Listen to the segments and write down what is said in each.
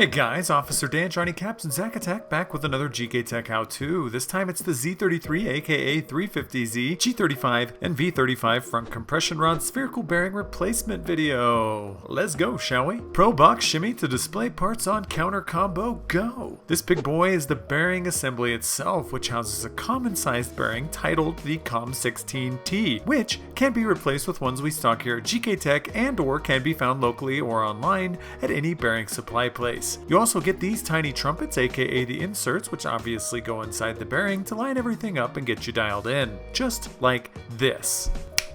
Hey guys, Officer Dan, Johnny Caps, and Zacktech back with another Gktech how-to. This time it's the Z33 aka 350Z, G35, and V35 front compression rod spherical bearing replacement video. Let's go, shall we? Pro box shimmy to display parts on counter combo, go! This big boy is the bearing assembly itself, which houses a common sized bearing titled the COM16T, which can be replaced with ones we stock here at Gktech and or can be found locally or online at any bearing supply place. You also get these tiny trumpets, aka the inserts, which obviously go inside the bearing to line everything up and get you dialed in. Just like this.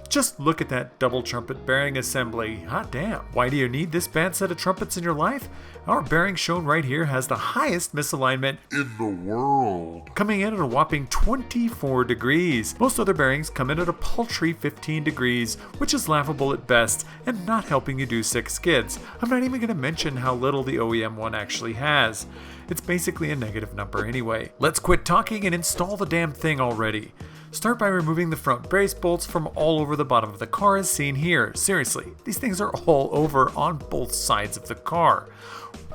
Just look at that double trumpet bearing assembly. Hot damn. Why do you need this bad set of trumpets in your life? Our bearing shown right here has the highest misalignment in the world, coming in at a whopping 24 degrees. Most other bearings come in at a paltry 15 degrees, which is laughable at best and not helping you do sick skids. I'm not even going to mention how little the OEM one actually has. It's basically a negative number anyway. Let's quit talking and install the damn thing already. Start by removing the front brace bolts from all over the bottom of the car as seen here. Seriously, these things are all over on both sides of the car.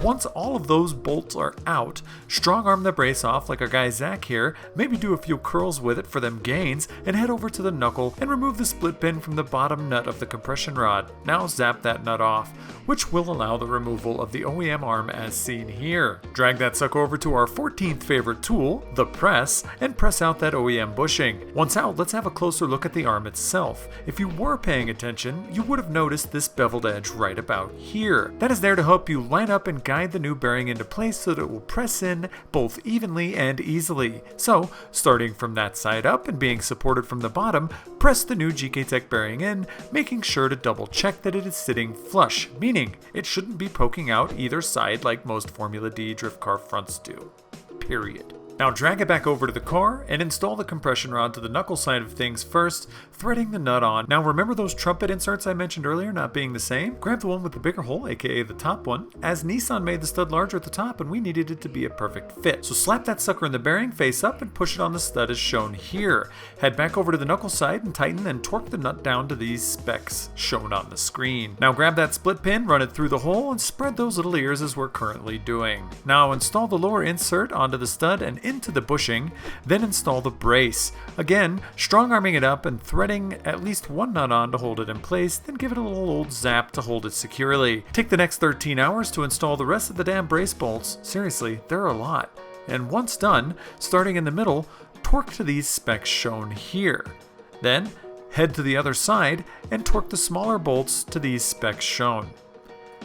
Once all of those bolts are out, strong arm the brace off like our guy Zach here, maybe do a few curls with it for them gains, and head over to the knuckle and remove the split pin from the bottom nut of the compression rod. Now zap that nut off, which will allow the removal of the OEM arm as seen here. Drag that sucker over to our 14th favorite tool, the press, and press out that OEM bushing. Once out, let's have a closer look at the arm itself. If you were paying attention, you would have noticed this beveled edge right about here. That is there to help you line up and guide the new bearing into place so that it will press in both evenly and easily. So, starting from that side up and being supported from the bottom, press the new Gktech bearing in, making sure to double check that it is sitting flush, meaning it shouldn't be poking out either side like most Formula D drift car fronts do. Period. Now drag it back over to the car and install the compression rod to the knuckle side of things first, threading the nut on. Now remember those trumpet inserts I mentioned earlier not being the same? Grab the one with the bigger hole, aka the top one, as Nissan made the stud larger at the top and we needed it to be a perfect fit. So slap that sucker in the bearing face up and push it on the stud as shown here. Head back over to the knuckle side and tighten and torque the nut down to these specs shown on the screen. Now grab that split pin, run it through the hole, and spread those little ears as we're currently doing. Now install the lower insert onto the stud and into the bushing, then install the brace. Again, strong arming it up and threading at least one nut on to hold it in place, then give it a little old zap to hold it securely. Take the next 13 hours to install the rest of the damn brace bolts. Seriously, there are a lot. And once done, starting in the middle, torque to these specs shown here. Then, head to the other side and torque the smaller bolts to these specs shown.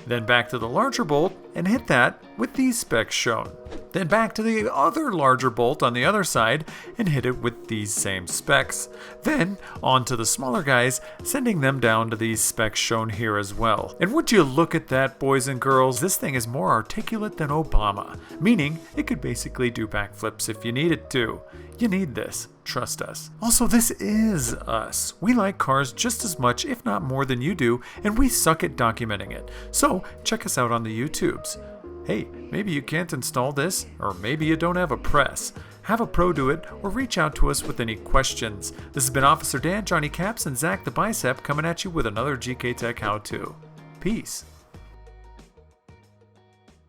Then back to the larger bolt and hit that with these specs shown. Then back to the other larger bolt on the other side and hit it with these same specs. Then on to the smaller guys, sending them down to these specs shown here as well. And would you look at that, boys and girls, this thing is more articulate than Obama, meaning it could basically do backflips if you needed to. You need this, trust us. Also, this is us. We like cars just as much, if not more than you do, and we suck at documenting it. So check us out on the YouTubes. Hey, maybe you can't install this, or maybe you don't have a press. Have a pro do it, or reach out to us with any questions. This has been Officer Dan, Johnny Caps, and Zach the Bicep coming at you with another Gktech how-to. Peace.